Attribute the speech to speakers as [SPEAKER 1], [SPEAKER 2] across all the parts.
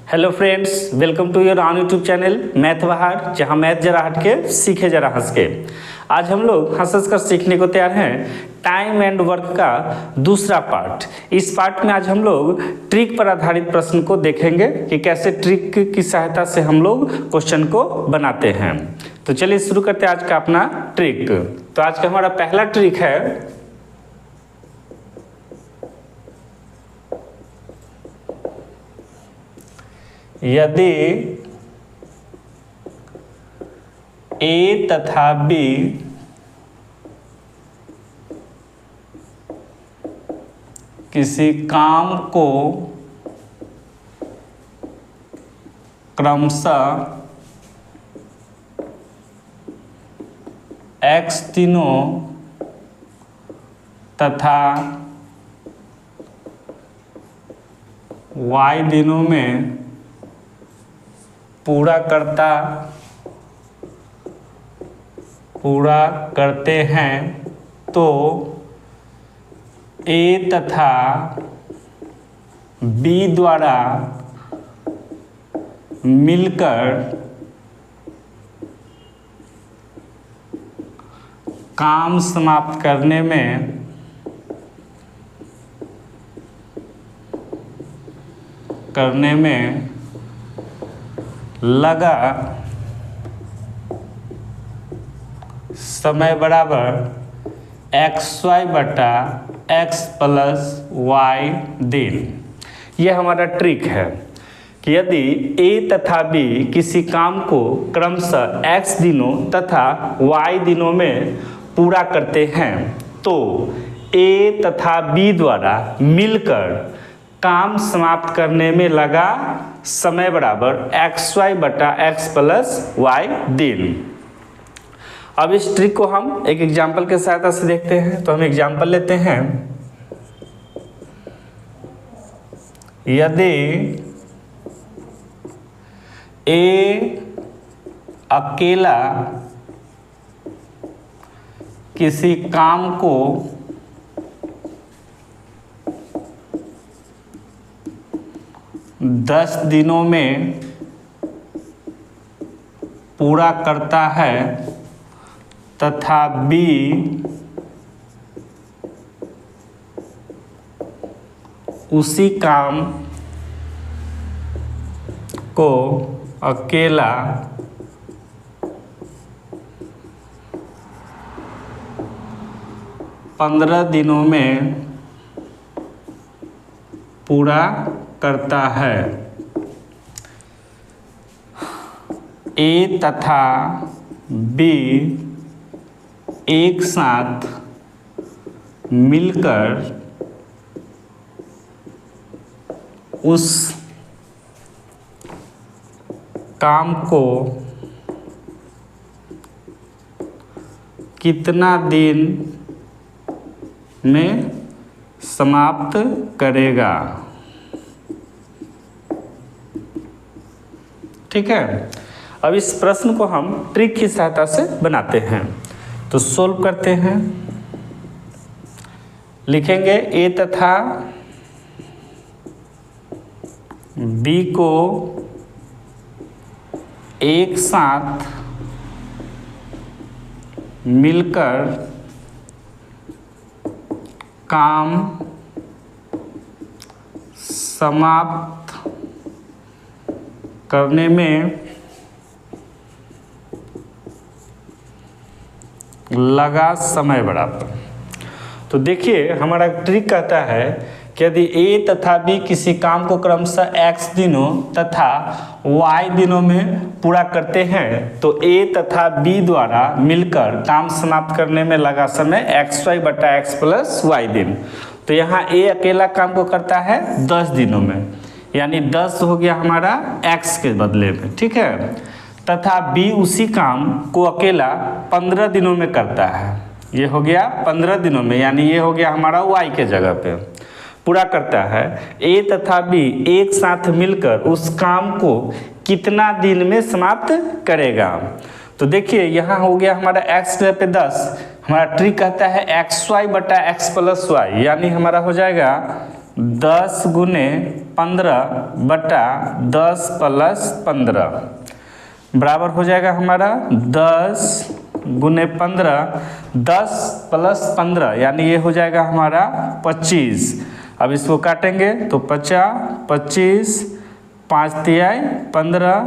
[SPEAKER 1] Hello friends, welcome to your own YouTube channel math Bahar, जहां math जरा हट के सीखे जरा हंस के। आज हम लोग हंस कर सीखने को तैयार हैं टाइम एंड वर्क का दूसरा पार्ट। इस पार्ट में आज हम लोग ट्रिक पर आधारित प्रश्न को देखेंगे कि कैसे ट्रिक की सहायता से हम लोग क्वेश्चन को बनाते हैं। तो चलिए शुरू करते हैं आज का अपना ट्रिक। तो आज का हमारा पहला ट्रिक है, यदि ए तथा बी किसी काम को क्रमशः x दिनों तथा y दिनों में पूरा करते हैं, तो A तथा B द्वारा मिलकर काम समाप्त करने में लगा समय बराबर xy बटा x प्लस y दिन। यह हमारा ट्रिक है कि यदि a तथा b किसी काम को क्रमशः x दिनों तथा y दिनों में पूरा करते हैं, तो a तथा b द्वारा मिलकर काम समाप्त करने में लगा समय बराबर xy बटा x प्लस y दिन। अब इस ट्रिक को हम एक एग्जाम्पल के सहायता से देखते हैं। तो हम एग्जाम्पल लेते हैं, यदि A अकेला किसी काम को 10 दिनों में पूरा करता है तथा B उसी काम को अकेला 15 दिनों में पूरा करता है। A तथा B एक साथ मिलकर उस काम को कितना दिन में समाप्त करेगा। ठीक है, अब इस प्रश्न को हम ट्रिक की सहायता से बनाते हैं। तो सोल्व करते हैं। लिखेंगे A तथा B को एक साथ मिलकर काम समाप्त करने में लगा समय बराबर। तो देखिए, हमारा ट्रिक कहता है कि यदि A तथा B किसी काम को क्रमशः x दिनों तथा y दिनों में पूरा करते हैं, तो A तथा B द्वारा मिलकर काम समाप्त करने में लगा समय xy बटा x प्लस y दिन। तो यहाँ A अकेला काम को करता है 10 दिनों में, यानी 10 हो गया हमारा x के बदले में। ठीक है, तथा B उसी काम को अकेला 15 दिनों में करता है। ये हो गया 15 दिनों में, यानी ये हो गया हमारा y के जगह पे पूरा करता है। A तथा B एक साथ मिलकर उस काम को कितना दिन में समाप्त करेगा। तो देखिए, यहाँ हो गया हमारा x जगह पे 10, हमारा ट्रिक कहता है xy बटा x प्लस y, यानी हमारा हो जाएगा 10 गुने 15/10 + 15 बराबर हो जाएगा हमारा 10 गुने 15, 10 + 15 यानी ये हो जाएगा हमारा 25। अब इसको काटेंगे तो 50, 25, 5 तिहाई 15,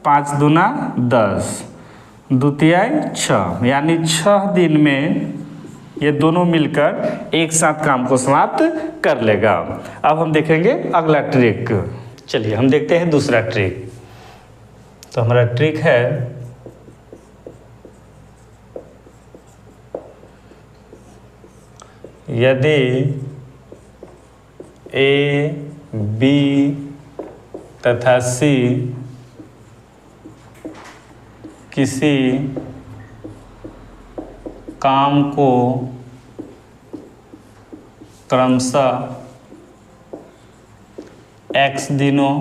[SPEAKER 1] 5 दूना 10, 2 तिहाई 6 यानी 6 दिन में ये दोनों मिलकर एक साथ काम को समाप्त कर लेगा। अब हम देखेंगे अगला ट्रिक। चलिए हम देखते हैं दूसरा ट्रिक। तो हमारा ट्रिक है यदि ए, बी तथा सी किसी काम को क्रमशः x दिनों,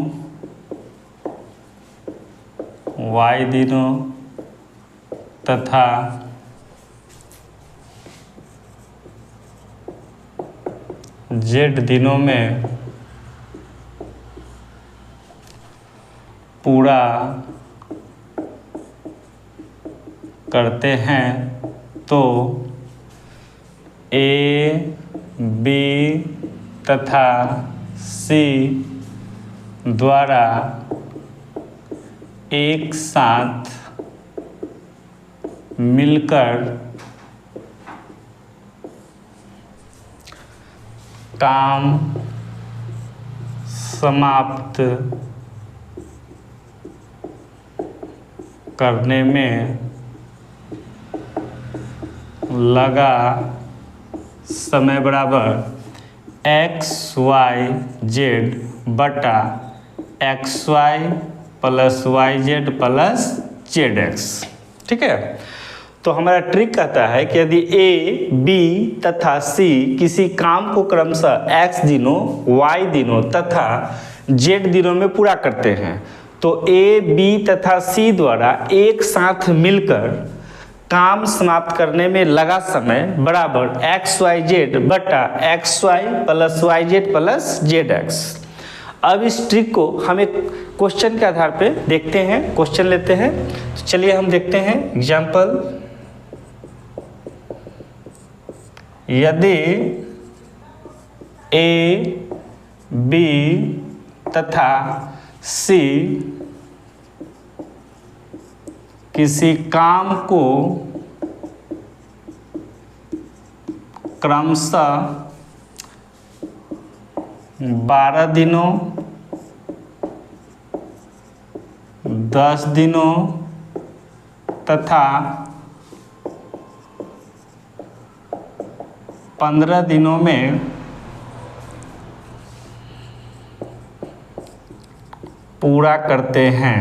[SPEAKER 1] y दिनों तथा z दिनों में पूरा करते हैं तो ए, बी तथा सी द्वारा एक साथ मिलकर काम समाप्त करने में लगा समय बराबर XYZ बटा XY + YZ + ZX। ठीक है, तो हमारा ट्रिक कहता है कि यदि ए, बी तथा सी किसी काम को क्रमशः x दिनों, y दिनों तथा z दिनों में पूरा करते हैं तो ए, बी तथा सी द्वारा एक साथ मिलकर काम समाप्त करने में लगा समय बराबर XYZ बटा XY + YZ + ZX। अब इस ट्रिक को हम एक क्वेश्चन के आधार पे देखते हैं, क्वेश्चन लेते हैं। तो चलिए हम देखते हैं एग्जाम्पल। यदि ए, बी तथा सी किसी काम को क्रमशः 12 दिनों, 10 दिनों तथा 15 दिनों में पूरा करते हैं।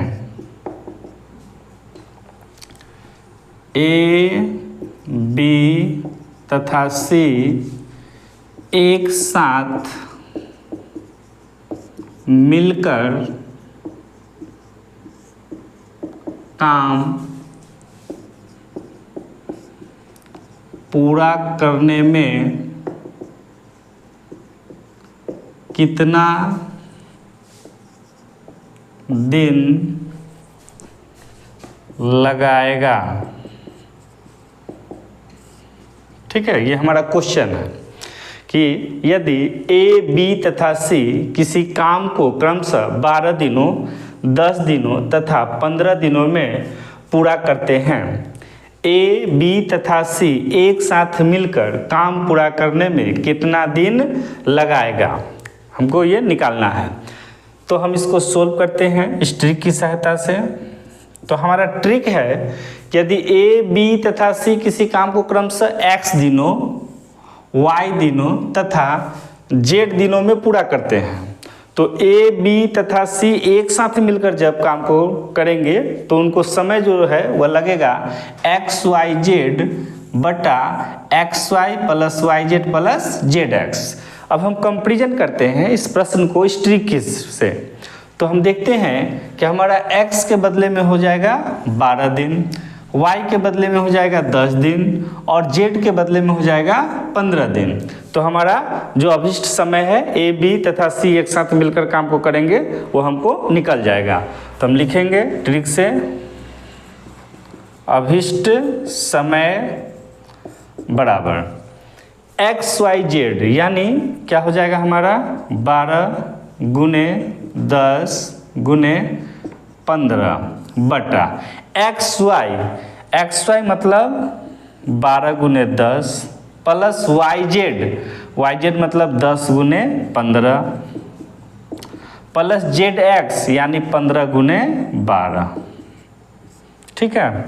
[SPEAKER 1] ए, बी तथा सी एक साथ मिलकर काम पूरा करने में कितना दिन लगाएगा। ठीक है, ये हमारा क्वेश्चन है कि यदि ए, बी तथा सी किसी काम को क्रमशः 12 दिनों, 10 दिनों तथा 15 दिनों में पूरा करते हैं। ए, बी तथा सी एक साथ मिलकर काम पूरा करने में कितना दिन लगाएगा, हमको ये निकालना है। तो हम इसको सोल्व करते हैं इस ट्रिक की सहायता से। तो हमारा ट्रिक है कि यदि ए, बी तथा सी किसी काम को क्रमशः x दिनों, y दिनों तथा z दिनों में पूरा करते हैं तो ए, बी तथा सी एक साथ मिलकर जब काम को करेंगे तो उनको समय जो है वह लगेगा XYZ बटा XY + YZ + ZX। अब हम कंपैरिजन करते हैं इस प्रश्न को इस ट्रिक से। तो हम देखते हैं कि हमारा x के बदले में हो जाएगा 12 दिन, y के बदले में हो जाएगा 10 दिन और z के बदले में हो जाएगा 15 दिन। तो हमारा जो अभिष्ट समय है ए बी तथा सी एक साथ मिलकर काम को करेंगे वो हमको निकल जाएगा। तो हम लिखेंगे ट्रिक से अभिष्ट समय बराबर एक्स वाई जेड, यानी क्या हो जाएगा हमारा 12 गुने 10 गुने 15 बटा एक्स वाई मतलब 12 गुने 10 प्लस वाई जेड मतलब 10 गुने 15 प्लस जेड एक्स यानी 15 गुने 12। ठीक है,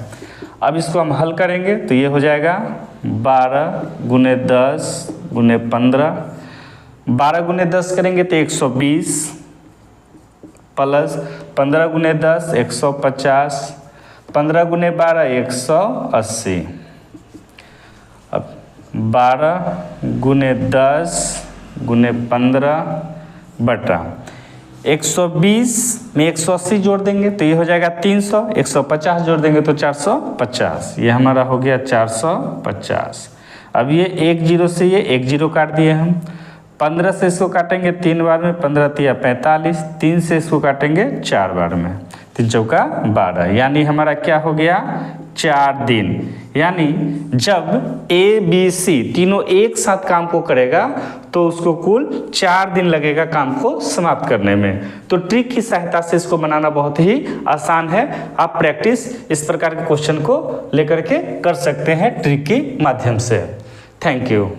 [SPEAKER 1] अब इसको हम हल करेंगे तो ये हो जाएगा 12 गुने 10 गुने 15, 12 गुने 10 करेंगे तो 120 प्लस 15 गुने 10 150, 15 गुने 12 180। अब 12 गुने 10 गुने 15 बटा 120 में 180 जोड़ देंगे तो ये हो जाएगा 300, 150 जोड़ देंगे तो 450, ये हमारा हो गया 450। अब ये 1 जीरो से ये 1 जीरो काट दिए हम, 15 से इसको काटेंगे 3 बार में, 15 तिया 45, 3 से इसको काटेंगे 4 बार में, 3 चौका 12, यानी हमारा क्या हो गया 4 दिन। यानी जब ए बी सी तीनों एक साथ काम को करेगा तो उसको कुल 4 दिन लगेगा काम को समाप्त करने में। तो ट्रिक की सहायता से इसको बनाना बहुत ही आसान है। आप प्रैक्टिस इस प्रकार के क्वेश्चन को लेकर के कर सकते हैं ट्रिक के माध्यम से। Thank you.